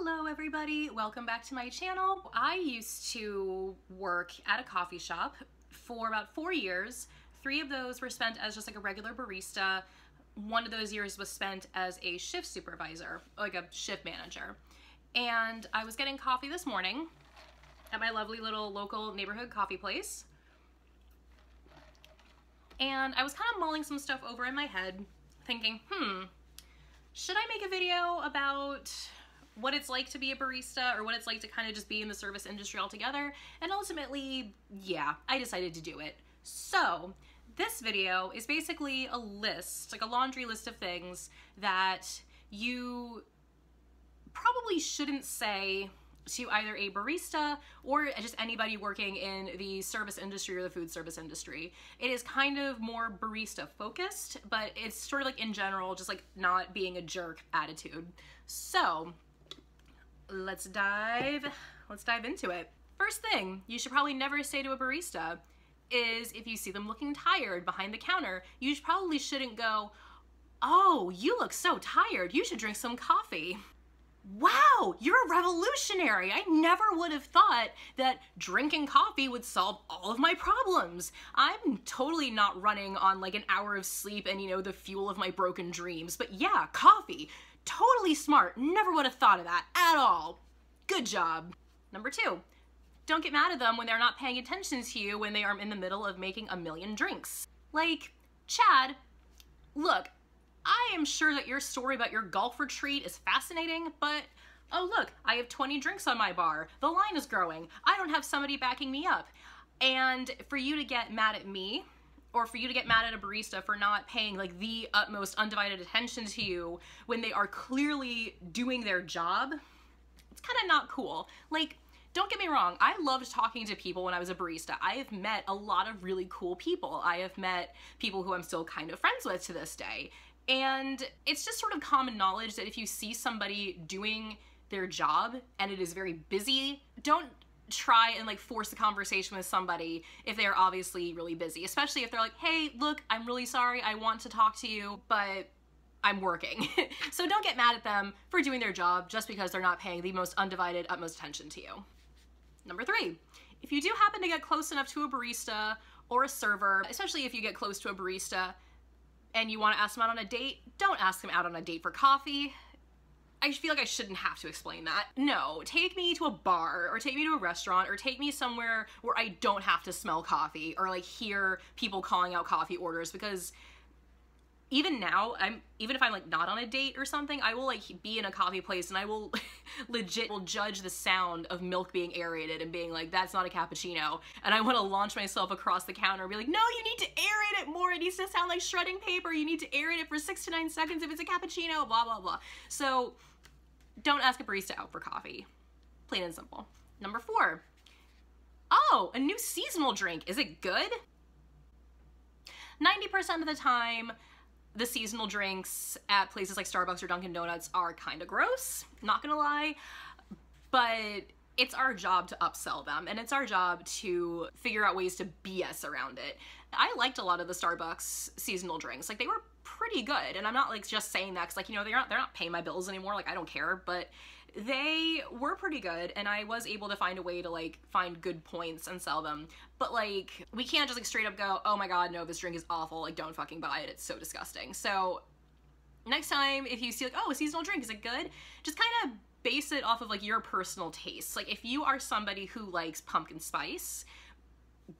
Hello everybody, welcome back to my channel. I used to work at a coffee shop for about 4 years. 3 of those were spent as just like a regular barista. 1 of those years was spent as a shift supervisor, like a shift manager. And I was getting coffee this morning at my lovely little local neighborhood coffee place. And I was kind of mulling some stuff over in my head, thinking, should I make a video about what it's like to be a barista or what it's like to kind of just be in the service industry altogether? And ultimately, yeah, I decided to do it. So this video is basically a list, like a laundry list of things that you probably shouldn't say to either a barista or just anybody working in the service industry or the food service industry. It is kind of more barista focused, but it's sort of like in general, just like not being a jerk attitude. So let's dive into it. First thing you should probably never say to a barista is if you see them looking tired behind the counter, you probably shouldn't go, "Oh, you look so tired, you should drink some coffee." Wow, you're a revolutionary. I never would have thought that drinking coffee would solve all of my problems. I'm totally not running on like an hour of sleep and, you know, the fuel of my broken dreams. But yeah, coffee, totally smart. Never would have thought of that at all. Good job. Number 2, don't get mad at them when they're not paying attention to you when they are in the middle of making a million drinks. Like, Chad, look, I am sure that your story about your golf retreat is fascinating, but oh look, I have 20 drinks on my bar. The line is growing. I don't have somebody backing me up. And for you to get mad at me, or for you to get mad at a barista for not paying like the utmost undivided attention to you when they are clearly doing their job, it's kind of not cool. Like, don't get me wrong, I loved talking to people when I was a barista. I have met a lot of really cool people. I have met people who I'm still kind of friends with to this day. And it's just sort of common knowledge that if you see somebody doing their job and it is very busy, don't try and like force a conversation with somebody if they are obviously really busy, especially if they're like, "Hey, look, I'm really sorry, I want to talk to you, but I'm working." So don't get mad at them for doing their job just because they're not paying the most undivided, utmost attention to you. Number 3, if you do happen to get close enough to a barista or a server, especially if you get close to a barista and you want to ask them out on a date, don't ask them out on a date for coffee. I feel like I shouldn't have to explain that. No, take me to a bar or take me to a restaurant or take me somewhere where I don't have to smell coffee or like hear people calling out coffee orders, because even now, even if I'm like not on a date or something, I will like be in a coffee place and I will legit judge the sound of milk being aerated and being like, "That's not a cappuccino." And I want to launch myself across the counter and be like, "No, you need to aerate it more. It needs to sound like shredding paper. You need to aerate it for 6 to 9 seconds if it's a cappuccino, blah, blah, blah." So don't ask a barista out for coffee. Plain and simple. Number 4, oh, a new seasonal drink. Is it good? 90% of the time, the seasonal drinks at places like Starbucks or Dunkin' Donuts are kind of gross, not gonna lie, but it's our job to upsell them and it's our job to figure out ways to BS around it. I liked a lot of the Starbucks seasonal drinks. Like, they were pretty good, and I'm not like just saying that because, like, you know, they're not paying my bills anymore, like I don't care, but they were pretty good and I was able to find a way to like find good points and sell them. But like, we can't just like straight up go, "Oh my god, no, this drink is awful, like don't fucking buy it, it's so disgusting." So next time if you see like, "Oh, a seasonal drink, is it good?" just kind of base it off of like your personal tastes. Like, if you are somebody who likes pumpkin spice,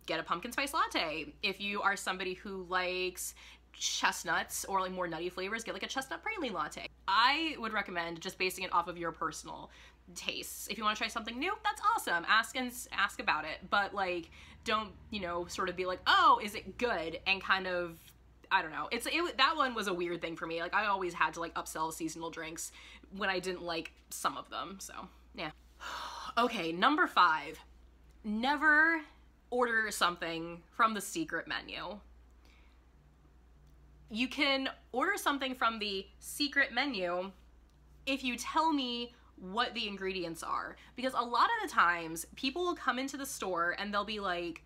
get a pumpkin spice latte. If you are somebody who likes chestnuts or like more nutty flavors, get like a chestnut praline latte. I would recommend just basing it off of your personal tastes. If you want to try something new, that's awesome. Ask about it, but like, don't, you know, sort of be like, "Oh, is it good?" and kind of, I don't know. That one was a weird thing for me. Like, I always had to like upsell seasonal drinks when I didn't like some of them. So yeah. Okay, number 5, never order something from the secret menu. You can order something from the secret menu if you tell me what the ingredients are. Because a lot of the times, people will come into the store and they'll be like,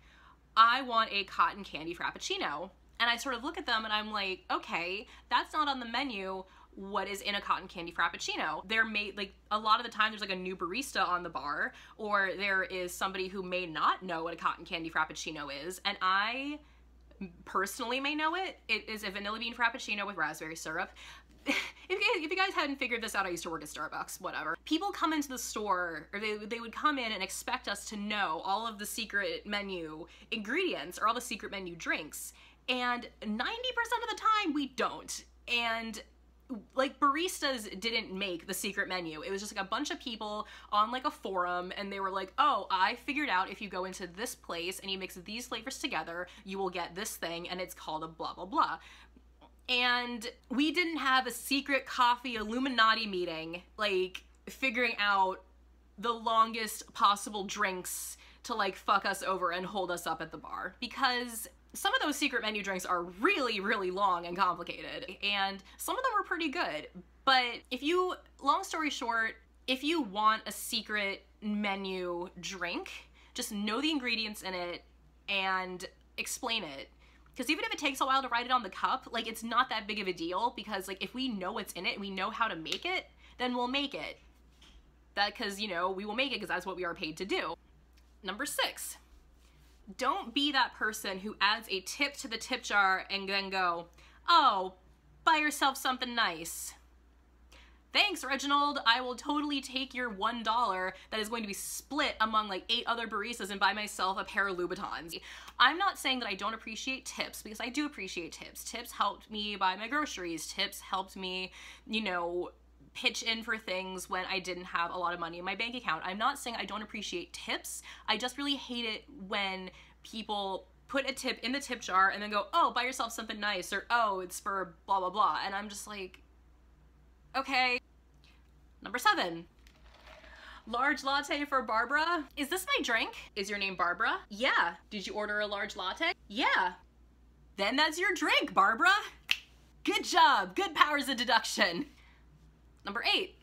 "I want a cotton candy frappuccino." And I sort of look at them and I'm like, "Okay, that's not on the menu. what is in a cotton candy frappuccino. They're made, like, a lot of the time there's like a new barista on the bar, or there is somebody who may not know what a cotton candy frappuccino is, and I personally may know it. It is a vanilla bean frappuccino with raspberry syrup. If you guys hadn't figured this out, I used to work at Starbucks, whatever. People come into the store, or they would come in and expect us to know all of the secret menu ingredients or all the secret menu drinks. And 90% of the time, we don't. And like, baristas didn't make the secret menu. It was just like a bunch of people on like a forum, and they were like, oh, I figured out if you go into this place and you mix these flavors together, you will get this thing, and it's called a blah, blah, blah. And we didn't have a secret coffee Illuminati meeting, like, figuring out the longest possible drinks to, like, fuck us over and hold us up at the bar. Because some of those secret menu drinks are really, really long and complicated, and some of them are pretty good. But if you, long story short, if you want a secret menu drink, just know the ingredients in it and explain it. Because even if it takes a while to write it on the cup, like, it's not that big of a deal, because, like, if we know what's in it and we know how to make it, then we'll make it. Because, you know, we will make it because that's what we are paid to do. Number 6, don't be that person who adds a tip to the tip jar and then go, oh, buy yourself something nice. Thanks, Reginald. I will totally take your $1 that is going to be split among like 8 other baristas and buy myself a pair of Louboutins. I'm not saying that I don't appreciate tips, because I do appreciate tips. Tips helped me buy my groceries. Tips helped me, you know, pitch in for things when I didn't have a lot of money in my bank account. I'm not saying I don't appreciate tips. I just really hate it when people put a tip in the tip jar and then go, oh, buy yourself something nice, or oh, it's for blah, blah, blah. And I'm just like, okay. Number 7, large latte for Barbara. Is this my drink? Is your name Barbara? Yeah. Did you order a large latte? Yeah. Then that's your drink, Barbara. Good job. Good powers of deduction. Number 8,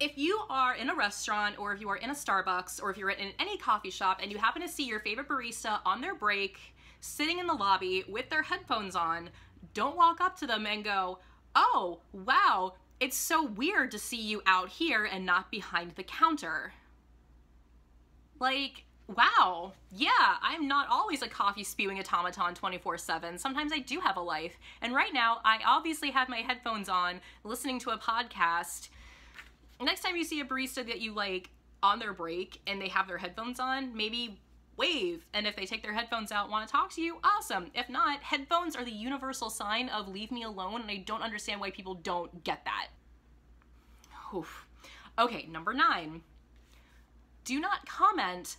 if you are in a restaurant, or if you are in a Starbucks, or if you're in any coffee shop and you happen to see your favorite barista on their break, sitting in the lobby with their headphones on, don't walk up to them and go, oh, wow, it's so weird to see you out here and not behind the counter. Like, wow, yeah, I'm not always a coffee spewing automaton 24/7. Sometimes I do have a life. And right now, I obviously have my headphones on, listening to a podcast. Next time you see a barista that you like on their break and they have their headphones on, maybe wave. And if they take their headphones out and want to talk to you, awesome. If not, headphones are the universal sign of leave me alone, and I don't understand why people don't get that. Oof. Okay, number 9. Do not comment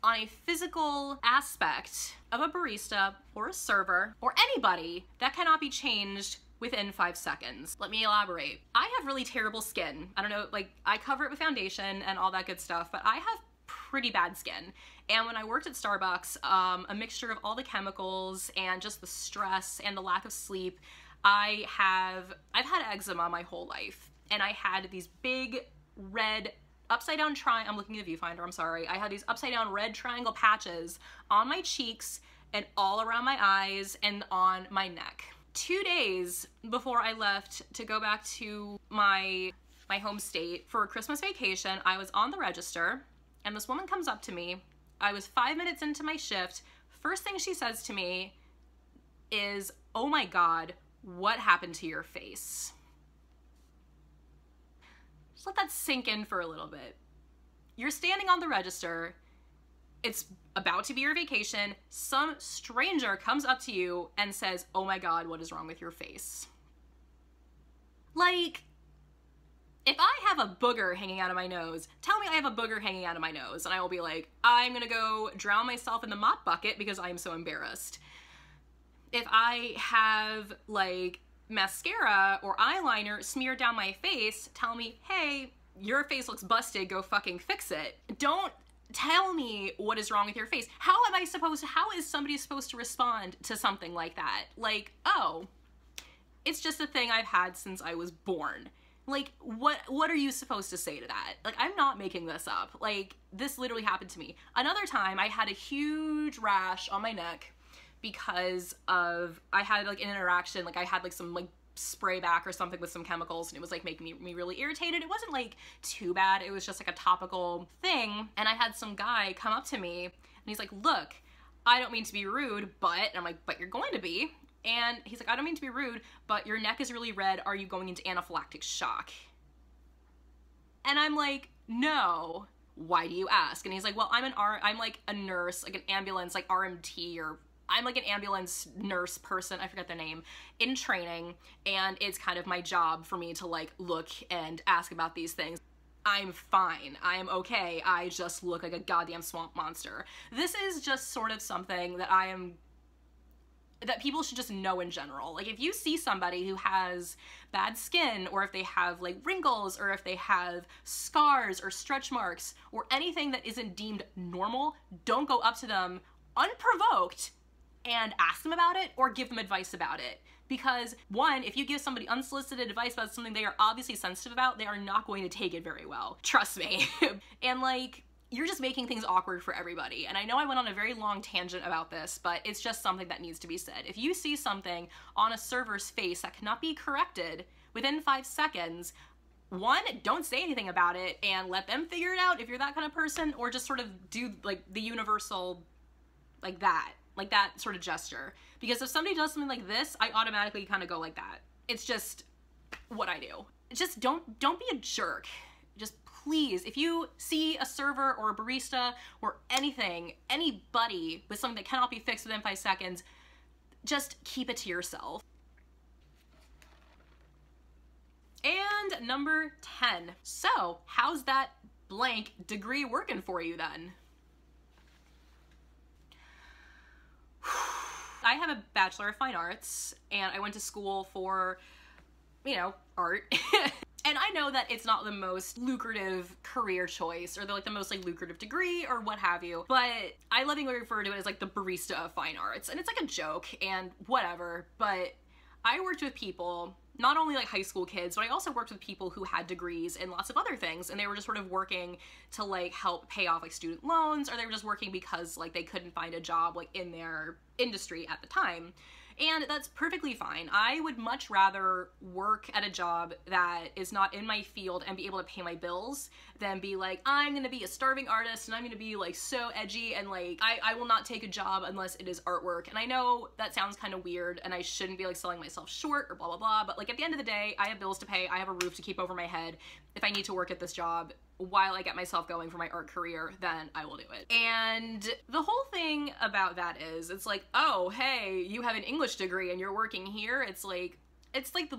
on a physical aspect of a barista or a server or anybody that cannot be changed within 5 seconds. Let me elaborate. I have really terrible skin. I don't know, like, I cover it with foundation and all that good stuff, but I have pretty bad skin. And when I worked at Starbucks, a mixture of all the chemicals and just the stress and the lack of sleep, I've had eczema my whole life. And I had these big red upside down I'm looking at the viewfinder, I'm sorry. I had these upside down red triangle patches on my cheeks and all around my eyes and on my neck. 2 days before I left to go back to my home state for a Christmas vacation, I was on the register, and this woman comes up to me. I was 5 minutes into my shift. First thing she says to me is, oh my God, what happened to your face? Just let that sink in for a little bit. You're standing on the register. It's about to be your vacation. Some stranger comes up to you and says, oh my God, what is wrong with your face? Like, if I have a booger hanging out of my nose, tell me I have a booger hanging out of my nose, and I will be like, I'm gonna go drown myself in the mop bucket because I am so embarrassed. If I have, like, mascara or eyeliner smeared down my face, tell me, hey, your face looks busted, go fucking fix it. Don't tell me what is wrong with your face. How is somebody supposed to respond to something like that? Like, oh, it's just a thing I've had since I was born. Like, what are you supposed to say to that? Like, I'm not making this up. Like, this literally happened to me. Another time, I had a huge rash on my neck because I had like an interaction, like I had like some like spray back or something with some chemicals, and it was like making me really irritated. It wasn't like too bad. It was just like a topical thing. And I had some guy come up to me and he's like, look, I don't mean to be rude, but, and I'm like, but you're going to be. And he's like, I don't mean to be rude, but your neck is really red. Are you going into anaphylactic shock? And I'm like, no. Why do you ask? And he's like, well, I'm like a nurse, like an ambulance, like RMT, or I'm like an ambulance nurse person, I forget their name, in training, and it's kind of my job for me to like look and ask about these things. I'm fine. I'm okay. I just look like a goddamn swamp monster. This is just sort of something that that people should just know in general. Like, if you see somebody who has bad skin, or if they have like wrinkles, or if they have scars or stretch marks or anything that isn't deemed normal, don't go up to them unprovoked and ask them about it or give them advice about it. Because one, if you give somebody unsolicited advice about something they are obviously sensitive about, they are not going to take it very well. Trust me. And like, you're just making things awkward for everybody. And I know I went on a very long tangent about this, but it's just something that needs to be said. If you see something on a server's face that cannot be corrected within 5 seconds, one, don't say anything about it and let them figure it out if you're that kind of person, or just sort of do like the universal, like that sort of gesture. Because if somebody does something like this, I automatically kind of go like that. It's just what I do. Just don't be a jerk. Just please, if you see a server or a barista or anything, anybody with something that cannot be fixed within 5 seconds, just keep it to yourself. And number 10. So, how's that blank degree working for you then? I have a Bachelor of Fine Arts, and I went to school for, you know, art. And I know that it's not the most lucrative career choice, or the most like lucrative degree or what have you, but I lovingly refer to it as like the barista of fine arts. And it's like a joke and whatever, but I worked with people, not only like high school kids, but I also worked with people who had degrees in lots of other things, and they were just sort of working to like help pay off like student loans, or they were just working because like they couldn't find a job like in their industry at the time. And that's perfectly fine. I would much rather work at a job that is not in my field and be able to pay my bills than be like, I'm gonna be a starving artist and I'm gonna be like so edgy and like, I will not take a job unless it is artwork. And I know that sounds kind of weird and I shouldn't be like selling myself short or blah, blah, blah. But like at the end of the day, I have bills to pay. I have a roof to keep over my head. If I need to work at this job while I get myself going for my art career, then I will do it. And the whole thing about that is, it's like, oh, hey, you have an English degree and you're working here. It's like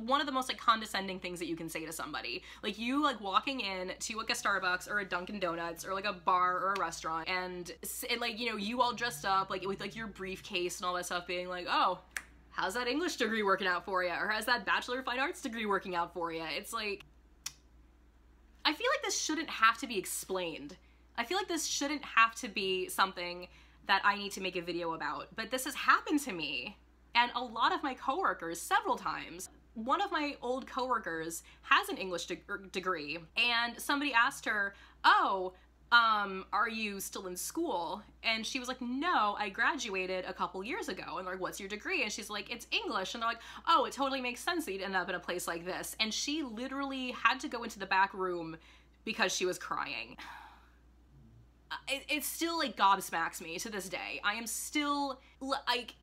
one of the most like condescending things that you can say to somebody. Like you like walking in to like a Starbucks or a Dunkin' Donuts or like a bar or a restaurant, and like, you know, you all dressed up like with like your briefcase and all that stuff, being like, oh, how's that English degree working out for you? Or how's that Bachelor of Fine Arts degree working out for you? It's like, I feel like this shouldn't have to be explained. I feel like this shouldn't have to be something that I need to make a video about, but this has happened to me and a lot of my coworkers several times. One of my old coworkers has an English degree, and somebody asked her, oh, are you still in school? And she was like, no, I graduated a couple years ago. And they're like, what's your degree? And she's like, it's English. And they're like, oh, it totally makes sense that you'd end up in a place like this. And she literally had to go into the back room because she was crying. It still like gobsmacks me to this day. I am still like,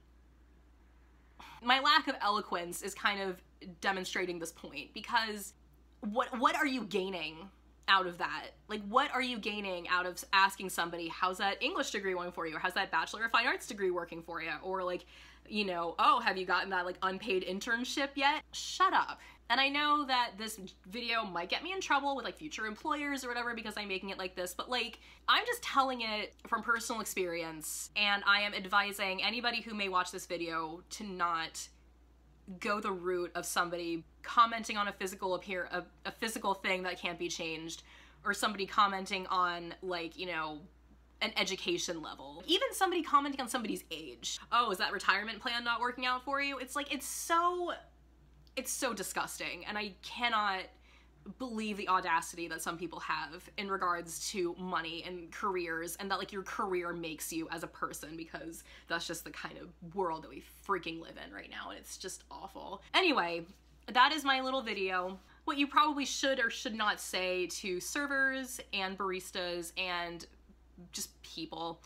my lack of eloquence is kind of demonstrating this point, because what are you gaining out of that? Like, what are you gaining out of asking somebody, how's that English degree going for you? Or how's that Bachelor of Fine Arts degree working for you? Or like, you know, oh, have you gotten that like unpaid internship yet? Shut up. And I know that this video might get me in trouble with like future employers or whatever because I'm making it like this, but like, I'm just telling it from personal experience, and I am advising anybody who may watch this video to not go the route of somebody commenting on a physical thing that can't be changed, or somebody commenting on like, you know, an education level. Even somebody commenting on somebody's age. Oh, is that retirement plan not working out for you? It's like, it's so disgusting, and I cannot believe the audacity that some people have in regards to money and careers, and that like your career makes you as a person, because that's just the kind of world that we freaking live in right now, and it's just awful. Anyway, that is my little video. What you probably should or should not say to servers and baristas and just people.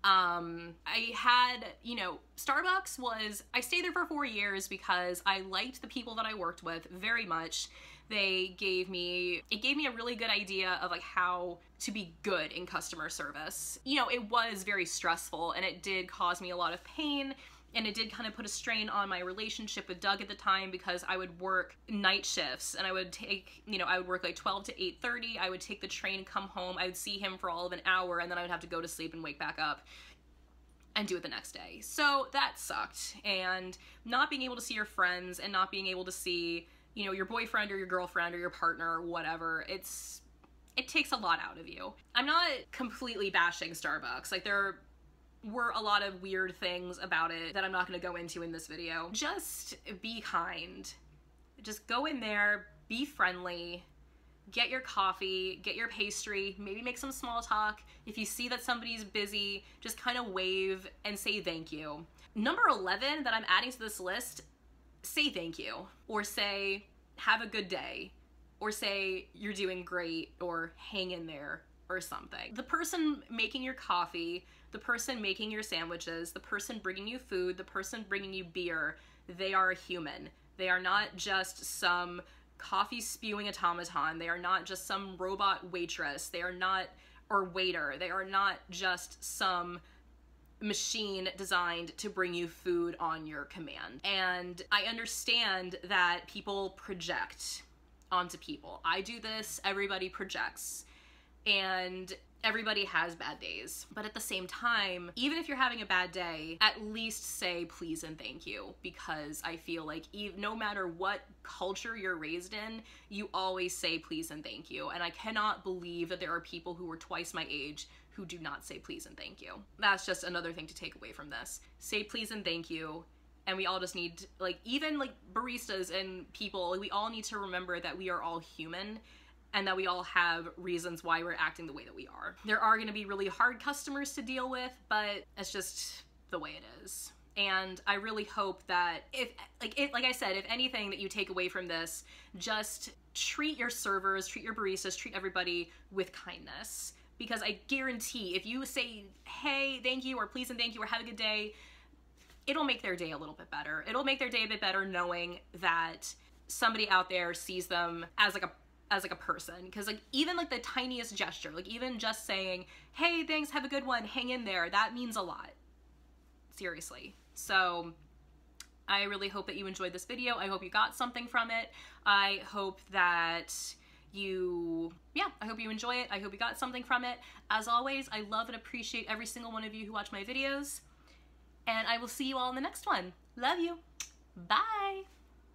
I had, you know, Starbucks was, I stayed there for 4 years because I liked the people that I worked with very much. It gave me a really good idea of like how to be good in customer service. You know, it was very stressful and it did cause me a lot of pain. And it did kind of put a strain on my relationship with Doug at the time because I would work night shifts and I would take, you know, I would work like 12 to 8:30. I would take the train, come home. I would see him for all of an hour and then I would have to go to sleep and wake back up and do it the next day. So that sucked. And not being able to see your friends and not being able to see, you know, your boyfriend or your girlfriend or your partner or whatever, it takes a lot out of you. I'm not completely bashing Starbucks. Like there were a lot of weird things about it that I'm not going to go into in this video. Just be kind. Just go in there, be friendly, get your coffee, get your pastry, maybe make some small talk. If you see that somebody's busy, just kind of wave and say thank you. Number 11 that I'm adding to this list, say thank you, or say have a good day, or say you're doing great, or hang in there, or something. The person making your coffee, the person making your sandwiches, the person bringing you food, the person bringing you beer, they are a human. They are not just some coffee spewing automaton. They are not just some robot waitress. They are not, or waiter. They are not just some machine designed to bring you food on your command. And I understand that people project onto people. I do this, everybody projects. And everybody has bad days. But at the same time, even if you're having a bad day, at least say please and thank you, because I feel like no matter what culture you're raised in, you always say please and thank you. And I cannot believe that there are people who are twice my age who do not say please and thank you. That's just another thing to take away from this. Say please and thank you. And we all just need, like, even like baristas and people, like, we all need to remember that we are all human and that we all have reasons why we're acting the way that we are. There are gonna be really hard customers to deal with, but it's just the way it is. And I really hope that like I said, if anything that you take away from this, just treat your servers, treat your baristas, treat everybody with kindness. Because I guarantee if you say, hey, thank you, or please and thank you, or have a good day, it'll make their day a little bit better. It'll make their day a bit better knowing that somebody out there sees them as like a person. Because like even like the tiniest gesture, like even just saying, hey, thanks, have a good one, hang in there, that means a lot. Seriously. So I really hope that you enjoyed this video. I hope you got something from it. I hope that I hope you enjoy it. I hope you got something from it. As always, I love and appreciate every single one of you who watch my videos. And I will see you all in the next one. Love you. Bye.